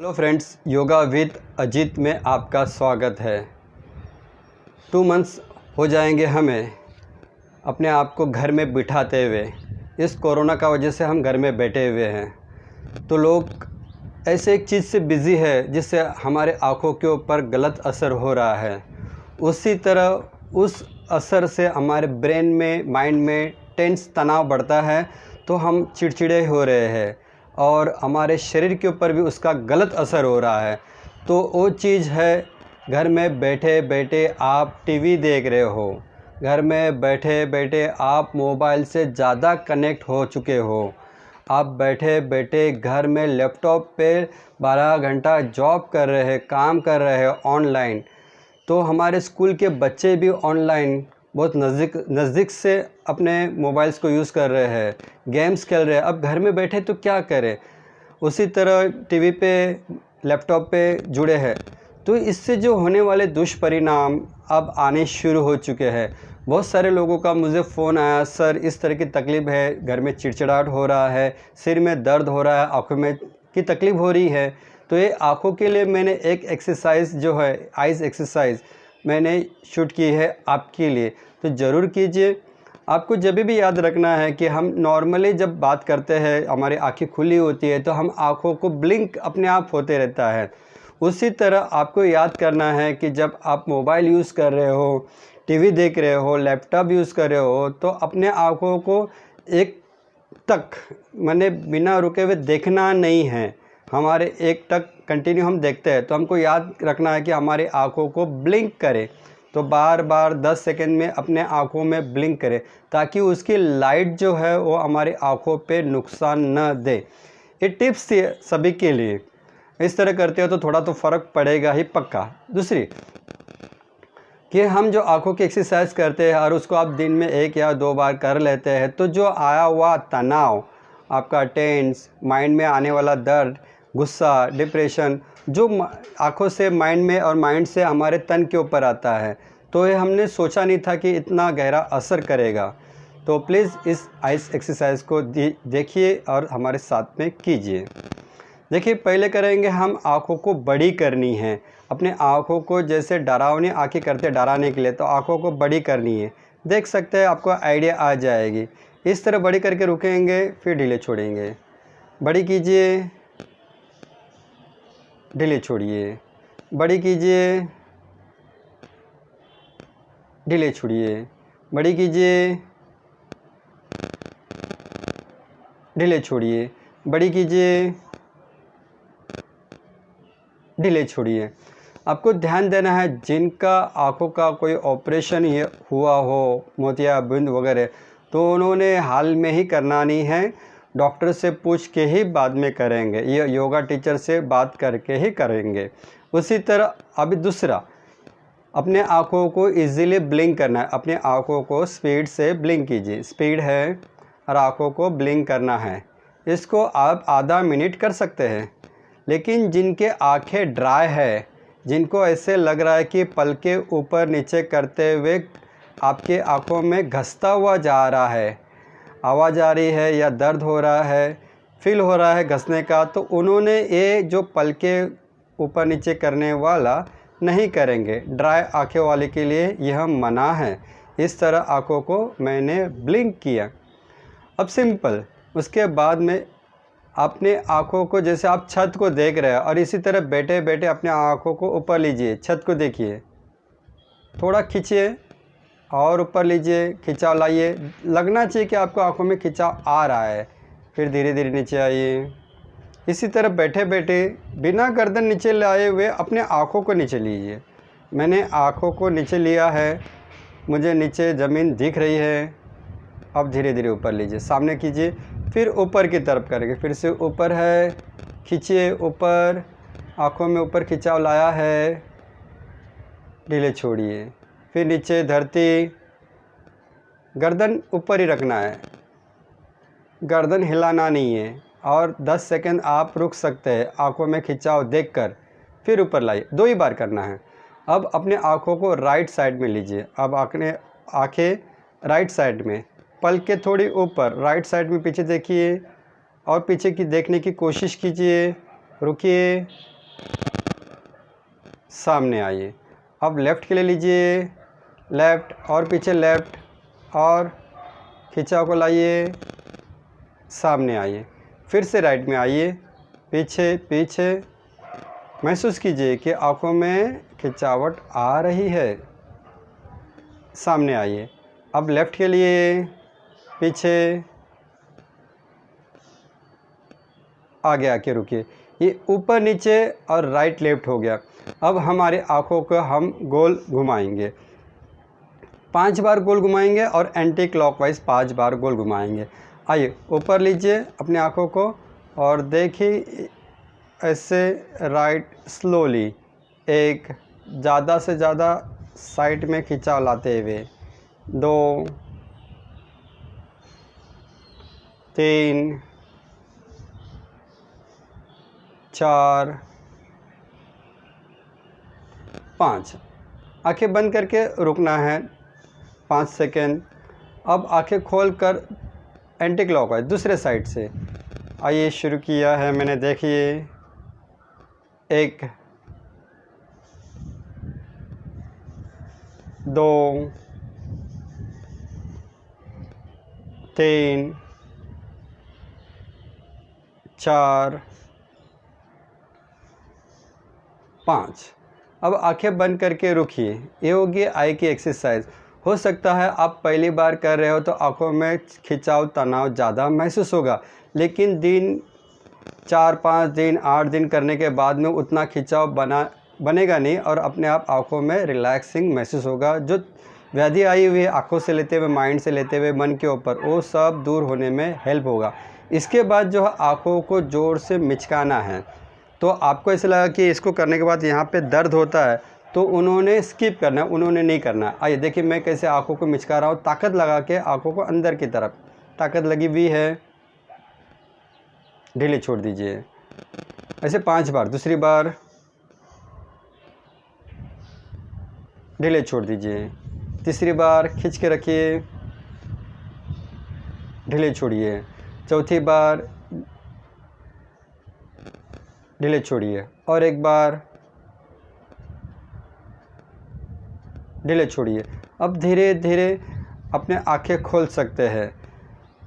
Hello friends, yoga with Ajit में आपका स्वागत है। 2 मंथ्स हो जाएंगे हमें अपने आप को घर में बिठाते हुए। इस कोरोना का वजह से हम घर में बैठे हुए हैं, तो लोग ऐसे एक चीज़ से बिज़ी है जिससे हमारे आँखों के ऊपर गलत असर हो रहा है। उसी तरह उस असर से हमारे ब्रेन में, माइंड में टेंस तनाव बढ़ता है, तो हम चिड़चिड़े हो रहे हैं और हमारे शरीर के ऊपर भी उसका गलत असर हो रहा है। तो वो चीज़ है, घर में बैठे बैठे आप टीवी देख रहे हो, घर में बैठे बैठे आप मोबाइल से ज़्यादा कनेक्ट हो चुके हो, आप बैठे बैठे घर में लैपटॉप पे 12 घंटा जॉब कर रहे हैं, काम कर रहे हैं ऑनलाइन। तो हमारे स्कूल के बच्चे भी ऑनलाइन बहुत नज़दीक से अपने मोबाइल्स को यूज़ कर रहे हैं, गेम्स खेल रहे हैं। अब घर में बैठे तो क्या करें, उसी तरह टीवी पे, लैपटॉप पे जुड़े हैं। तो इससे जो होने वाले दुष्परिणाम अब आने शुरू हो चुके हैं। बहुत सारे लोगों का मुझे फ़ोन आया, सर इस तरह की तकलीफ़ है, घर में चिड़चिड़ाहट हो रहा है, सिर में दर्द हो रहा है, आँखों में की तकलीफ़ हो रही है। तो ये आँखों के लिए मैंने एक एक्सरसाइज जो है, आइज़ एक्सरसाइज मैंने शूट की है आपके लिए, तो ज़रूर कीजिए। आपको जब भी याद रखना है कि हम नॉर्मली जब बात करते हैं, हमारी आँखें खुली होती है तो हम आँखों को ब्लिंक अपने आप होते रहता है। उसी तरह आपको याद करना है कि जब आप मोबाइल यूज़ कर रहे हो, टीवी देख रहे हो, लैपटॉप यूज़ कर रहे हो, तो अपने आँखों को एक तक माने बिना रुके हुए देखना नहीं है। हमारे एक टक कंटिन्यू हम देखते हैं, तो हमको याद रखना है कि हमारी आँखों को ब्लिंक करें। तो बार बार 10 सेकंड में अपने आँखों में ब्लिंक करें, ताकि उसकी लाइट जो है वो हमारी आँखों पे नुकसान न दे। ये टिप्स थी सभी के लिए। इस तरह करते हो तो थोड़ा तो फ़र्क पड़ेगा ही पक्का। दूसरी कि हम जो आँखों की एक्सरसाइज करते हैं और उसको आप दिन में 1 या 2 बार कर लेते हैं, तो जो आया हुआ तनाव, आपका टेंस, माइंड में आने वाला दर्द, गुस्सा, डिप्रेशन, जो आँखों से माइंड में और माइंड से हमारे तन के ऊपर आता है, तो ये हमने सोचा नहीं था कि इतना गहरा असर करेगा। तो प्लीज़ इस आइस एक्सरसाइज को देखिए और हमारे साथ में कीजिए। देखिए, पहले करेंगे हम आँखों को बड़ी करनी है। अपने आँखों को जैसे डरावनी आँखें करते हैं डराने के लिए, तो आँखों को बड़ी करनी है। देख सकते हैं, आपको आइडिया आ जाएगी। इस तरह बड़ी करके रुकेंगे, फिर ढीले छोड़ेंगे। बड़ी कीजिए, ढीले छोड़िए, बड़ी कीजिए, ढीले छोड़िए, बड़ी कीजिए, ढीले छोड़िए, बड़ी कीजिए, ढीले छोड़िए। आपको ध्यान देना है, जिनका आँखों का कोई ऑपरेशन हुआ हो, मोतियाबिंद वगैरह, तो उन्होंने हाल में ही करना नहीं है, डॉक्टर से पूछ के ही बाद में करेंगे, ये योगा टीचर से बात करके ही करेंगे। उसी तरह अभी दूसरा, अपने आँखों को इजीली ब्लिंक करना है। अपने आँखों को स्पीड से ब्लिंक कीजिए, स्पीड है और आँखों को ब्लिंक करना है। इसको आप आधा मिनट कर सकते हैं। लेकिन जिनके आँखें ड्राई है, जिनको ऐसे लग रहा है कि पलके ऊपर नीचे करते हुए आपके आँखों में घसता हुआ जा रहा है, आवाज़ आ रही है या दर्द हो रहा है, फील हो रहा है घसने का, तो उन्होंने ये जो पलके ऊपर नीचे करने वाला नहीं करेंगे। ड्राई आँखें वाले के लिए यह मना है। इस तरह आँखों को मैंने ब्लिंक किया। अब सिंपल, उसके बाद में अपने आँखों को, जैसे आप छत को देख रहे हैं, और इसी तरह बैठे बैठे अपने आँखों को ऊपर लीजिए, छत को देखिए, थोड़ा खींचिए और ऊपर लीजिए, खिंचाव लाइए। लगना चाहिए कि आपको आँखों में खिंचाव आ रहा है। फिर धीरे धीरे नीचे आइए। इसी तरह बैठे बैठे बिना गर्दन नीचे लाए हुए अपने आँखों को नीचे लीजिए। मैंने आँखों को नीचे लिया है, मुझे नीचे ज़मीन दिख रही है। अब धीरे धीरे ऊपर लीजिए, सामने कीजिए, फिर ऊपर की तरफ करेंगे। फिर से ऊपर है, खींचिए ऊपर, आँखों में ऊपर खिंचाव लाया है, ढीले छोड़िए, फिर नीचे धरती, गर्दन ऊपर ही रखना है, गर्दन हिलाना नहीं है। और 10 सेकंड आप रुक सकते हैं आँखों में खिंचाव देखकर, फिर ऊपर लाइए। 2 ही बार करना है। अब अपने आँखों को राइट साइड में लीजिए। अब आँखें राइट साइड में, पलकें थोड़ी ऊपर, राइट साइड में पीछे देखिए और पीछे की देखने की कोशिश कीजिए। रुकिए, सामने आइए। अब लेफ़्ट के लिए लीजिए, लेफ़्ट और पीछे लेफ़्ट, और खिंचाव को लाइए, सामने आइए। फिर से राइट में आइए, पीछे पीछे। महसूस कीजिए कि आँखों में खिंचावट आ रही है। सामने आइए। अब लेफ़्ट के लिए, पीछे, आगे आके रुकिए। ये ऊपर नीचे और राइट लेफ़्ट हो गया। अब हमारी आँखों को हम गोल घुमाएंगे, 5 बार गोल घुमाएंगे और एंटी क्लॉकवाइज 5 बार गोल घुमाएंगे। आइए, ऊपर लीजिए अपनी आँखों को और देखिए ऐसे राइट स्लोली, एक ज़्यादा से ज़्यादा साइड में खिंचाव लाते हुए, 2 3 4 5। आंखें बंद करके रुकना है 5 सेकेंड। अब आंखें खोलकर एंटी क्लॉकवाइज दूसरे साइड से आइए, शुरू किया है मैंने। देखिए 1 2 3 4 5। अब आंखें बंद करके रुकिए। ये होगी आई की एक्सरसाइज। हो सकता है आप पहली बार कर रहे हो तो आंखों में खिंचाव, तनाव ज़्यादा महसूस होगा, लेकिन दिन 4-5 दिन 8 दिन करने के बाद में उतना खिंचाव बनेगा नहीं और अपने आप आंखों में रिलैक्सिंग महसूस होगा। जो व्याधि आई हुई है आँखों से लेते हुए, माइंड से लेते हुए मन के ऊपर, वो सब दूर होने में हेल्प होगा। इसके बाद जो है आँखों को ज़ोर से मिचकाना है। तो आपको ऐसा लगा कि इसको करने के बाद यहाँ पे दर्द होता है तो उन्होंने स्किप करना है, उन्होंने नहीं करना। आइए देखिए मैं कैसे आँखों को मिचका रहा हूँ, ताकत लगा के आँखों को अंदर की तरफ। ताकत लगी हुई है, ढीले छोड़ दीजिए। ऐसे 5 बार। दूसरी बार ढीले छोड़ दीजिए। तीसरी बार खींच के रखिए, ढीले छोड़िए। चौथी बार ढीले छोड़िए और एक बार ढीले छोड़िए। अब धीरे धीरे अपने आंखें खोल सकते हैं।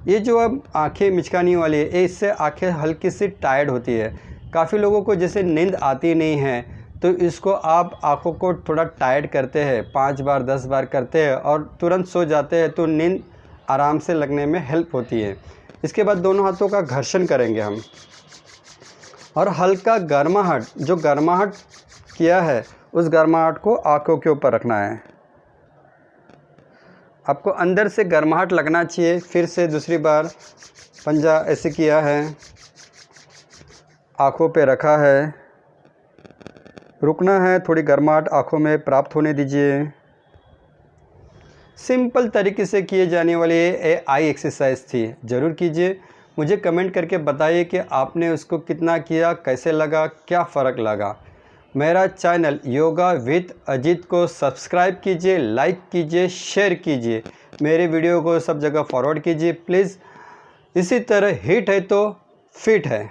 ये जो अब आंखें मिचकाने वाली है, इससे आंखें हल्की सी टायर्ड होती है। काफ़ी लोगों को जैसे नींद आती नहीं है, तो इसको आप आंखों को थोड़ा टायर्ड करते हैं, 5 बार 10 बार करते हैं और तुरंत सो जाते हैं, तो नींद आराम से लगने में हेल्प होती है। इसके बाद दोनों हाथों का घर्षण करेंगे हम, और हल्का गर्माहट, जो गर्माहट किया है उस गर्माहट को आंखों के ऊपर रखना है। आपको अंदर से गर्माहट लगना चाहिए। फिर से दूसरी बार पंजा ऐसे किया है, आंखों पे रखा है, रुकना है, थोड़ी गर्माहट आंखों में प्राप्त होने दीजिए। सिंपल तरीके से किए जाने वाली ये आई एक्सरसाइज थी। ज़रूर कीजिए, मुझे कमेंट करके बताइए कि आपने उसको कितना किया, कैसे लगा, क्या फ़र्क लगा। मेरा चैनल योगा विद अजीत को सब्सक्राइब कीजिए, लाइक कीजिए, शेयर कीजिए, मेरे वीडियो को सब जगह फॉरवर्ड कीजिए प्लीज़। इसी तरह हिट है तो फिट है।